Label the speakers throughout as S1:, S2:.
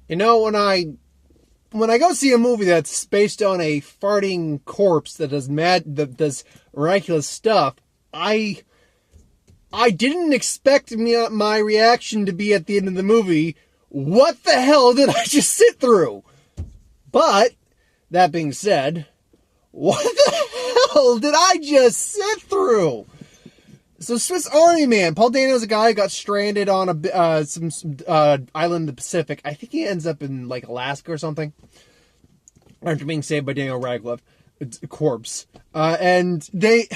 S1: When I go see a movie that's based on a farting corpse that does miraculous stuff, I didn't expect my reaction to be at the end of the movie, what the hell did I just sit through? But, that being said, what the hell did I just sit through? So Swiss Army Man, Paul Dano's a guy who got stranded on some island in the Pacific. I think he ends up in like Alaska or something. After being saved by Daniel Radcliffe. It's a corpse. And he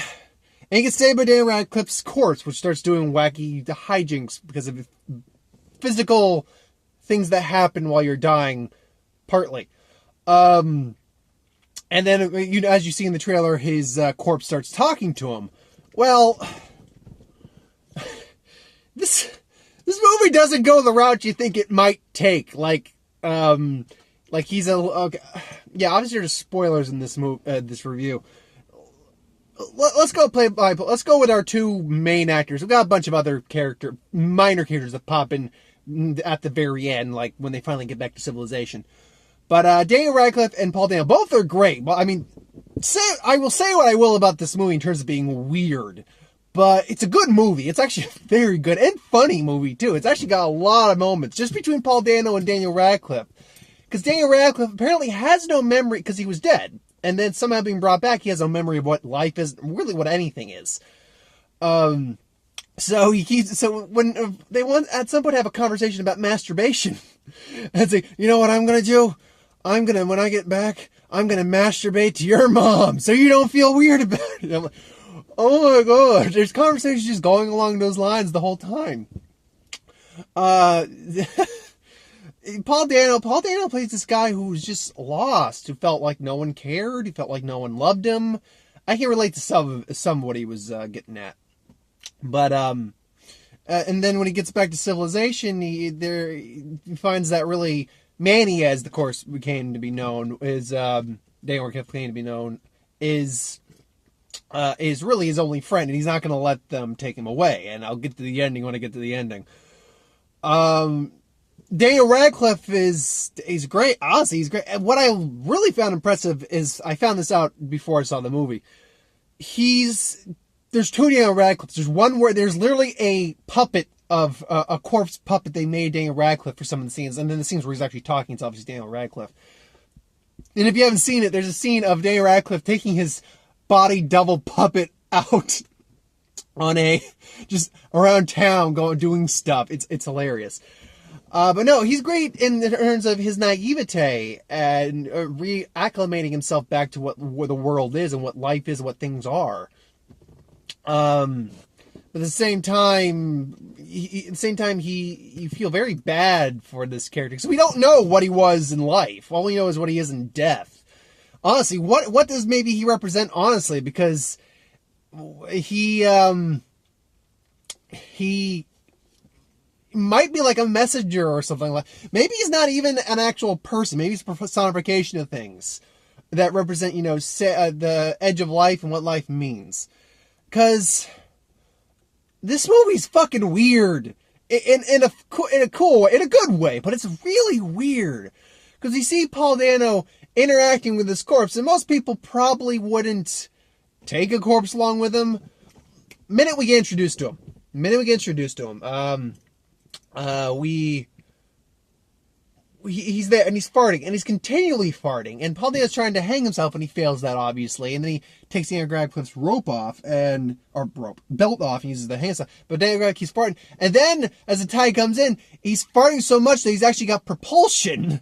S1: gets saved by Daniel Radcliffe's corpse, which starts doing wacky hijinks because of physical things that happen while you're dying, partly. And then, as you see in the trailer, his corpse starts talking to him. Well, this movie doesn't go the route you think it might take. Like he's obviously there's spoilers in this this review. Let's go let's go with our two main actors. We've got a bunch of other minor characters that pop in at the very end, like when they finally get back to civilization. But Daniel Radcliffe and Paul Dano, both are great. Well, I mean, I will say what I will about this movie in terms of being weird, but it's a good movie. It's actually a very good and funny movie, too. It's actually got a lot of moments just between Paul Dano and Daniel Radcliffe. Because Daniel Radcliffe apparently has no memory, because he was dead. And then somehow being brought back, he has no memory of what life is, really what anything is. So when they want at some point have a conversation about masturbation, and say, you know what I'm going to do? When I get back, I'm going to masturbate to your mom so you don't feel weird about it. I'm like, oh my god, there's conversations just going along those lines the whole time. Paul Dano plays this guy who was just lost, who felt like no one cared, who felt like no one loved him. I can relate to some of what he was getting at. But, and then when he gets back to civilization, he finds that really Manny, as the course came to be known, Daniel Radcliffe came to be known, is really his only friend, and he's not going to let them take him away. And I'll get to the ending when I get to the ending. Daniel Radcliffe is great. Honestly, he's great. And what I really found impressive is, I found this out before I saw the movie. There's two Daniel Radcliffes. There's one where there's literally a puppet of a corpse puppet they made Daniel Radcliffe for some of the scenes, and then the scenes where he's actually talking, it's obviously Daniel Radcliffe. And if you haven't seen it, there's a scene of Daniel Radcliffe taking his body double puppet out on just around town doing stuff. It's hilarious. But no, he's great in terms of his naivete and reacclimating himself back to what the world is and what life is and what things are. But at the same time, you feel very bad for this character because we don't know what he was in life. All we know is what he is in death. Honestly, what does maybe he represent? Honestly, because he might be like a messenger or something like. Maybe he's not even an actual person. Maybe he's a personification of things that represent, the edge of life and what life means. Because this movie's fucking weird in a cool way, in a good way, but it's really weird. Because you see Paul Dano interacting with this corpse, and most people probably wouldn't take a corpse along with him. Minute we get introduced to him. He's there and he's farting and he's continually farting, and Paul Dano's trying to hang himself and he fails that, obviously, and then he takes Daniel Radcliffe's belt off and uses the hand stuff, but Daniel Radcliffe keeps farting, and then as the tide comes in, he's farting so much that he's actually got propulsion,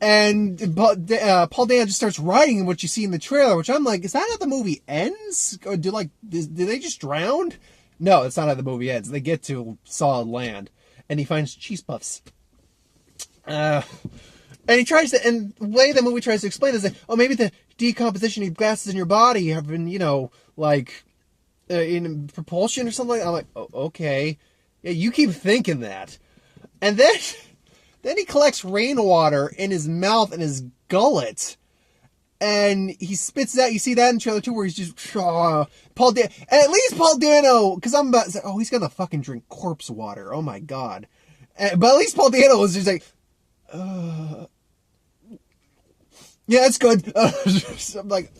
S1: and Paul Dano just starts riding what you see in the trailer, which I'm like, is that how the movie ends? Or do they just drown? No, that's not how the movie ends. They get to solid land and he finds cheese puffs. And the way the movie tries to explain is that, maybe the decomposition of gases in your body have been, in propulsion or something. I'm like, okay. Yeah, you keep thinking that. And then he collects rainwater in his mouth and his gullet. And he spits it out. You see that in the trailer too, where he's just, Paul Dano. And at least Paul Dano, because I'm about to say, he's gonna fucking drink corpse water. Oh my god. But at least Paul Dano was just like, Yeah, it's good. I'm like,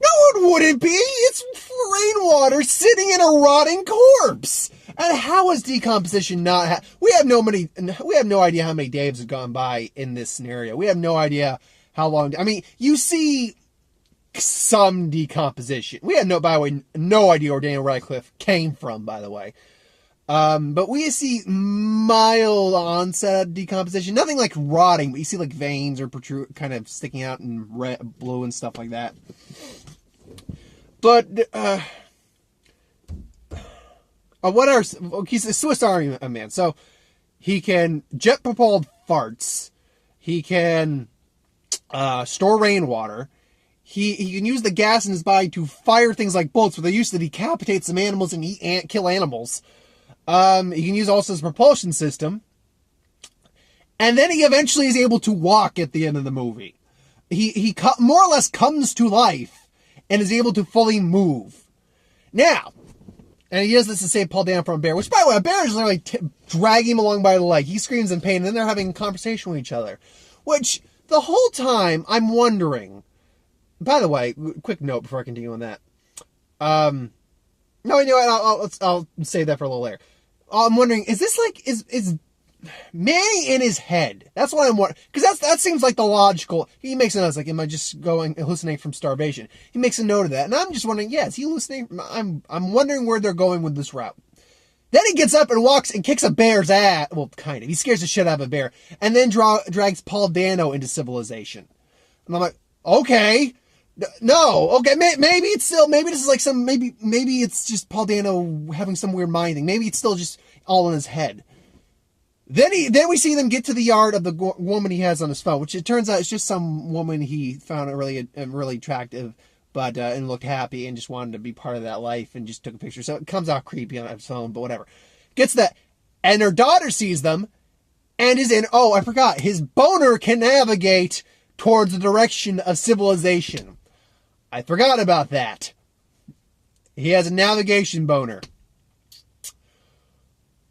S1: no, it wouldn't be. It's rainwater sitting in a rotting corpse. And how is decomposition not? We have no idea how many days have gone by in this scenario. We have no idea how long. I mean, you see some decomposition. We have by the way, no idea where Daniel Radcliffe came from. By the way, but we see mild onset decomposition. Nothing like rotting, but you see like veins or kind of sticking out in red, blue, and stuff like that. But he's a Swiss Army man, so he can jet propelled farts. He can store rainwater. He can use the gas in his body to fire things like bullets, where they used to decapitate some animals and kill animals. He can use also his propulsion system. And then he eventually is able to walk at the end of the movie. He more or less comes to life and is able to fully move. Now, and he does this to save Paul Dano from a bear, which, by the way, a bear is literally dragging him along by the leg. He screams in pain, and then they're having a conversation with each other. Which, the whole time, I'm wondering... By the way, quick note before I continue on that. No, you know what? I'll save that for a little later. I'm wondering, is this like, is Manny in his head? That's what I'm wondering. Because that seems like the logical... He makes a note, like, am I just hallucinating from starvation? He makes a note of that. And I'm just wondering, yeah, is he hallucinating? I'm wondering where they're going with this route. Then he gets up and walks and kicks a bear's ass. Well, kind of. He scares the shit out of a bear. And then drags Paul Dano into civilization. And I'm like, okay... No, okay, maybe it's still, maybe this is like maybe it's just Paul Dano having some weird mind thing. Maybe it's still just all in his head. Then we see them get to the yard of the woman he has on his phone, which it turns out is just some woman he found really attractive, but and looked happy and just wanted to be part of that life and just took a picture. So it comes out creepy on his phone, but whatever. Gets that, and her daughter sees them and is in. Oh, I forgot. His boner can navigate towards the direction of civilization. I forgot about that. He has a navigation boner.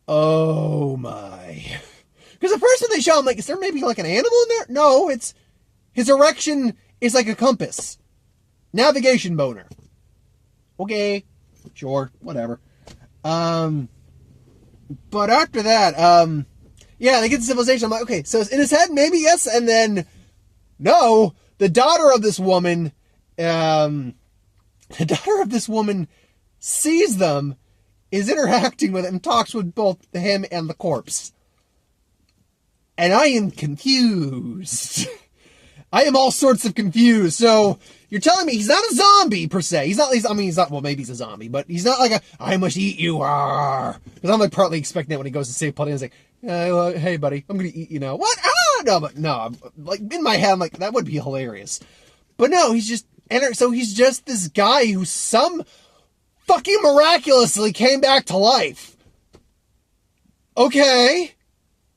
S1: Oh my. Because the first time they show him, like, is there maybe like an animal in there? No, it's his erection is like a compass. Navigation boner. Okay. Sure. Whatever. But after that, yeah, they get to civilization. I'm like, okay, so in his head, maybe yes, and then no. The daughter of this woman sees them, is interacting with it, and talks with both him and the corpse. And I am confused. I am all sorts of confused. So, you're telling me he's not a zombie, per se. He's not, well, maybe he's a zombie, but he's not like I must eat you, because I'm like partly expecting that when he goes to save Paul, he's like, hey buddy, I'm gonna eat you now. What? No, like, in my head, I'm like, that would be hilarious. But no, he's just this guy who some fucking miraculously came back to life. Okay.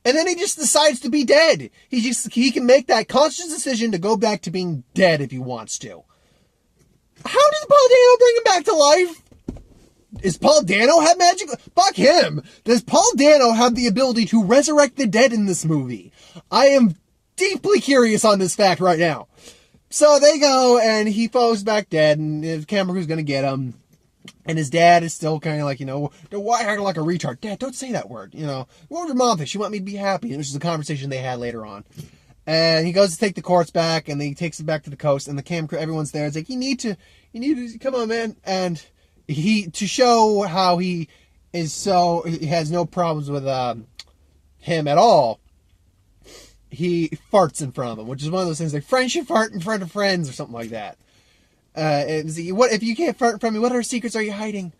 S1: And then he just decides to be dead. He can make that conscious decision to go back to being dead if he wants to. How does Paul Dano bring him back to life? Does Paul Dano have magic? Fuck him. Does Paul Dano have the ability to resurrect the dead in this movie? I am deeply curious on this fact right now. So they go, and he falls back dead, and the camera crew's gonna get him. And his dad is still kind of like, why acting like a retard? Dad, don't say that word, What would your mom think? She want me to be happy. And this is a conversation they had later on. And he goes to take the corpse back, and he takes it back to the coast, and the camera crew, everyone's there. It's like, you need to, come on, man. And to show how he has no problems with him at all, he farts in front of him, which is one of those things like friends should fart in front of friends or something like that. What if you can't fart in front of me? What other secrets are you hiding?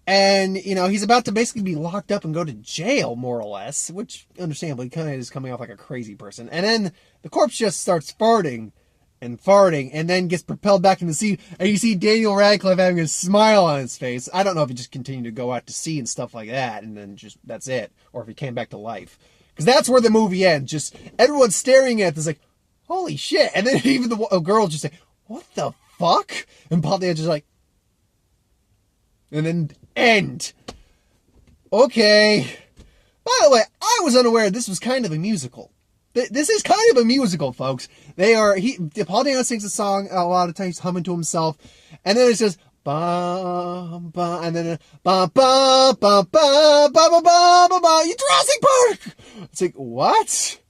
S1: And he's about to basically be locked up and go to jail, more or less, which understandably kind of is coming off like a crazy person. And then the corpse just starts farting, and then gets propelled back into the sea. And you see Daniel Radcliffe having a smile on his face. I don't know if he just continued to go out to sea and stuff like that, and then just that's it, or if he came back to life. Because that's where the movie ends. Just everyone's staring at this like, holy shit. And then even the girl just say, what the fuck? And Paul Dano's just like, and then end. Okay. By the way, I was unaware this was kind of a musical. This is kind of a musical, folks. Paul Dano sings a song a lot of times, humming to himself, and then it says, ba, ba, and then, ba, ba, ba, ba, ba, ba, ba, ba, ba, Jurassic Park! It's like, what?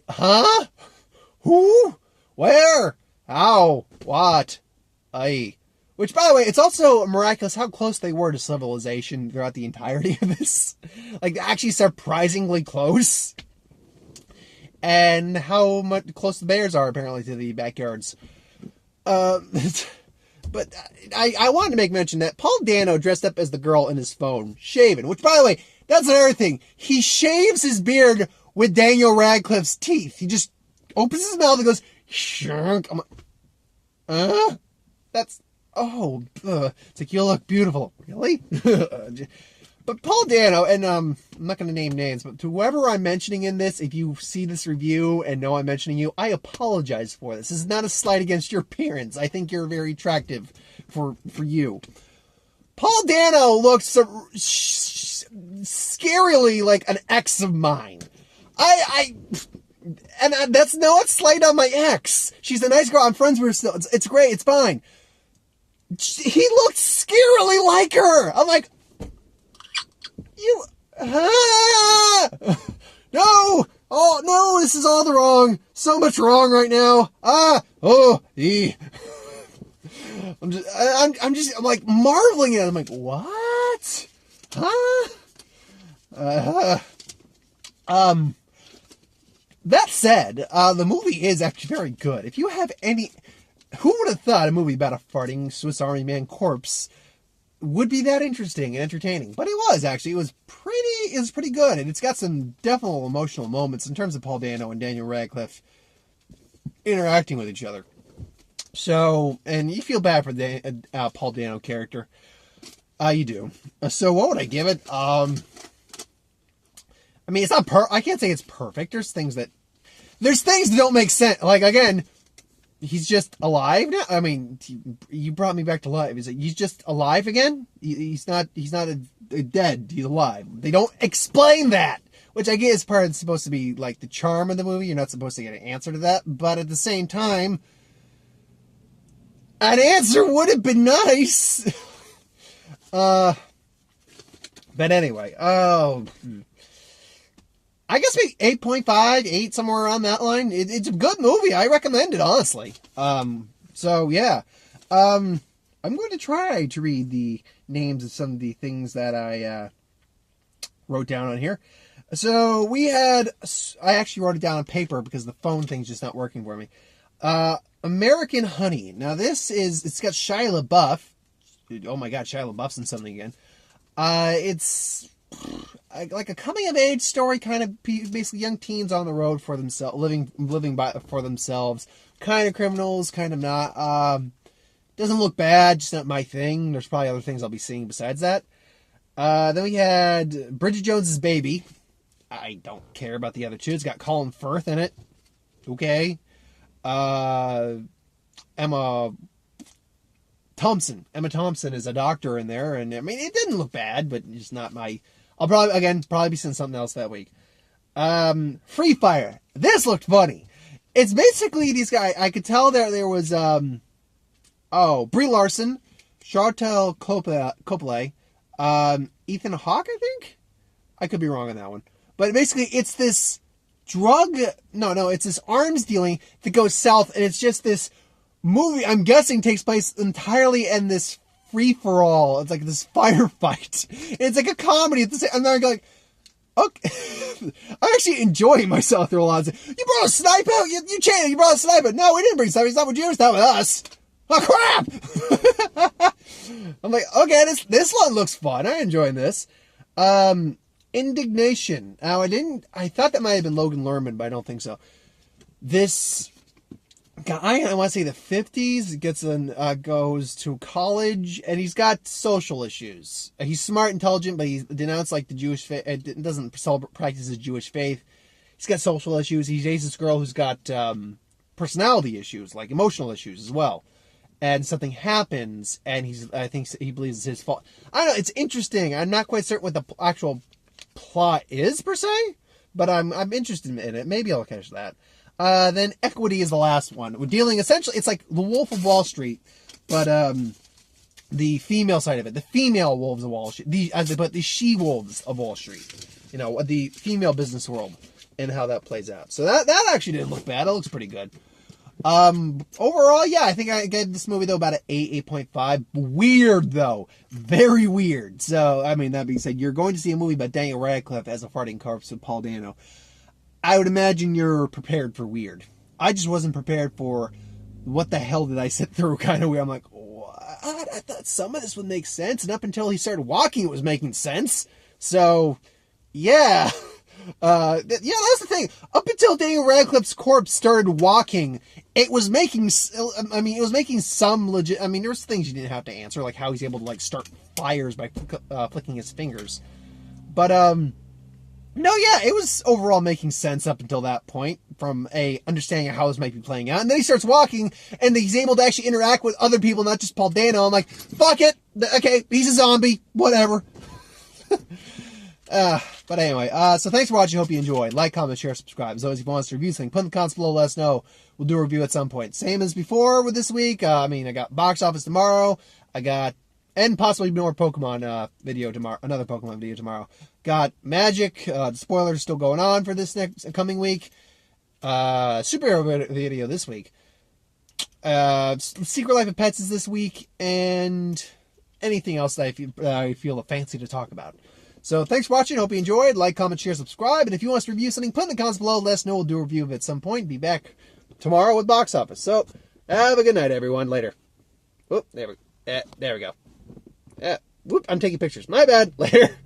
S1: Huh? Who? Where? How? What? Which, by the way, it's also miraculous how close they were to civilization throughout the entirety of this. Like, actually surprisingly close. And how much close the bears are, apparently, to the backyards. But I wanted to make mention that Paul Dano dressed up as the girl in his phone, shaven. Which, by the way, that's another thing. He shaves his beard with Daniel Radcliffe's teeth. He just opens his mouth and goes, shunk. I'm like, that's... Oh, it's like, you look beautiful. Really? But Paul Dano, and I'm not going to name names, but to whoever I'm mentioning in this, if you see this review and know I'm mentioning you, I apologize for this. This is not a slight against your appearance. I think you're very attractive for you. Paul Dano looks scarily like an ex of mine. And that's not slight on my ex. She's a nice girl. I'm friends with her still. It's great. It's fine. He looked scarily like her. I'm like, no! Oh, no, this is all the wrong. So much wrong right now. I'm like marveling at it. I'm like, what? That said, the movie is actually very good. If you have any... Who would have thought a movie about a farting Swiss Army Man corpse would be that interesting and entertaining? But it was, actually. It was pretty good. And it's got some definite emotional moments in terms of Paul Dano and Daniel Radcliffe interacting with each other. So, and you feel bad for the Paul Dano character. You do. So what would I give it? I mean, it's not I can't say it's perfect. There's things that don't make sense. Like, again... He's just alive now? I mean, you brought me back to life. He's just alive again? He's not dead. He's alive. They don't explain that. Which I guess is supposed to be like the charm of the movie. You're not supposed to get an answer to that. But at the same time, an answer would have been nice. But anyway. I guess maybe 8.5, 8, somewhere around that line. It's a good movie. I recommend it, honestly. So, yeah. I'm going to try to read the names of some of the things that I wrote down on here. So, I actually wrote it down on paper because the phone thing's just not working for me. American Honey. Now, it's got Shia LaBeouf. Oh my god, Shia LaBeouf's in something again. It's... like a coming-of-age story, kind of basically young teens on the road for themselves, living for themselves, kind of criminals, kind of not. Doesn't look bad, just not my thing. There's probably other things I'll be seeing besides that. Then we had Bridget Jones's Baby. I don't care about the other two. It's got Colin Firth in it. Okay. Emma Thompson is a doctor in there, and I mean, it didn't look bad, but it's not my... I'll probably be seeing something else that week. Free Fire. This looked funny. It's basically these guys. I could tell there was, Brie Larson, Chartel Copley, Ethan Hawke, I think? I could be wrong on that one. But basically, it's this it's this arms dealing that goes south, and it's just this movie, I'm guessing, takes place entirely in this free-for-all. It's like this firefight. It's like a comedy at the same, and then I go like, okay. I'm actually enjoying myself through a lot of it. You brought a sniper out? You brought a sniper? No, we didn't bring sniper. It's not with you. It's not with us. Oh, crap! I'm like, okay, this one looks fun. I'm enjoying this. Indignation. Now, I thought that might have been Logan Lerman, but I don't think so. This guy, I want to say the 50s, goes to college, and he's got social issues. He's smart, intelligent, but he's denounced like the Jewish faith, doesn't practice his Jewish faith. He's got social issues. He dates this girl who's got personality issues, like emotional issues as well. And something happens, and I think he believes it's his fault. I don't know, it's interesting. I'm not quite certain what the actual plot is, per se, but I'm interested in it. Maybe I'll catch that. Then Equity is the last one. We're dealing essentially, it's like The Wolf of Wall Street, but the female side of it, the female wolves of Wall Street, as they put, the she-wolves of Wall Street, you know, the female business world, and how that plays out. So that actually didn't look bad. It looks pretty good. Overall, yeah, I think I gave this movie, though, about an 8.5. Weird, though. Very weird. So, I mean, that being said, you're going to see a movie about Daniel Radcliffe as a farting corpse with Paul Dano. I would imagine you're prepared for weird. I just wasn't prepared for what the hell did I sit through kind of weird. I'm like, what? I thought some of this would make sense, and up until he started walking, it was making sense. So, yeah. Yeah, that's the thing. Up until Daniel Radcliffe's corpse started walking, it was making, I mean, it was making some legit, I mean, there was things you didn't have to answer, like how he's able to, like, start fires by flicking his fingers. But, no, yeah, it was overall making sense up until that point, from a understanding of how this might be playing out. And then he starts walking, and he's able to actually interact with other people, not just Paul Dano. I'm like, fuck it. Okay, he's a zombie. Whatever. But anyway, so thanks for watching. Hope you enjoyed. Like, comment, share, subscribe. As always, if you want us to review something, put in the comments below, let us know. We'll do a review at some point. Same as before with this week. I mean, I got box office tomorrow. And possibly more Pokemon video tomorrow. Another Pokemon video tomorrow. Got Magic. The spoilers are still going on for this next coming week. Superhero video this week. Secret Life of Pets is this week. And anything else that I feel a fancy to talk about. So thanks for watching. Hope you enjoyed. Like, comment, share, subscribe. And if you want us to review something, put in the comments below. Let us know. We'll do a review of it at some point. Be back tomorrow with box office. So have a good night, everyone. Later. Whoop, there we go. Whoop, I'm taking pictures. My bad. Later.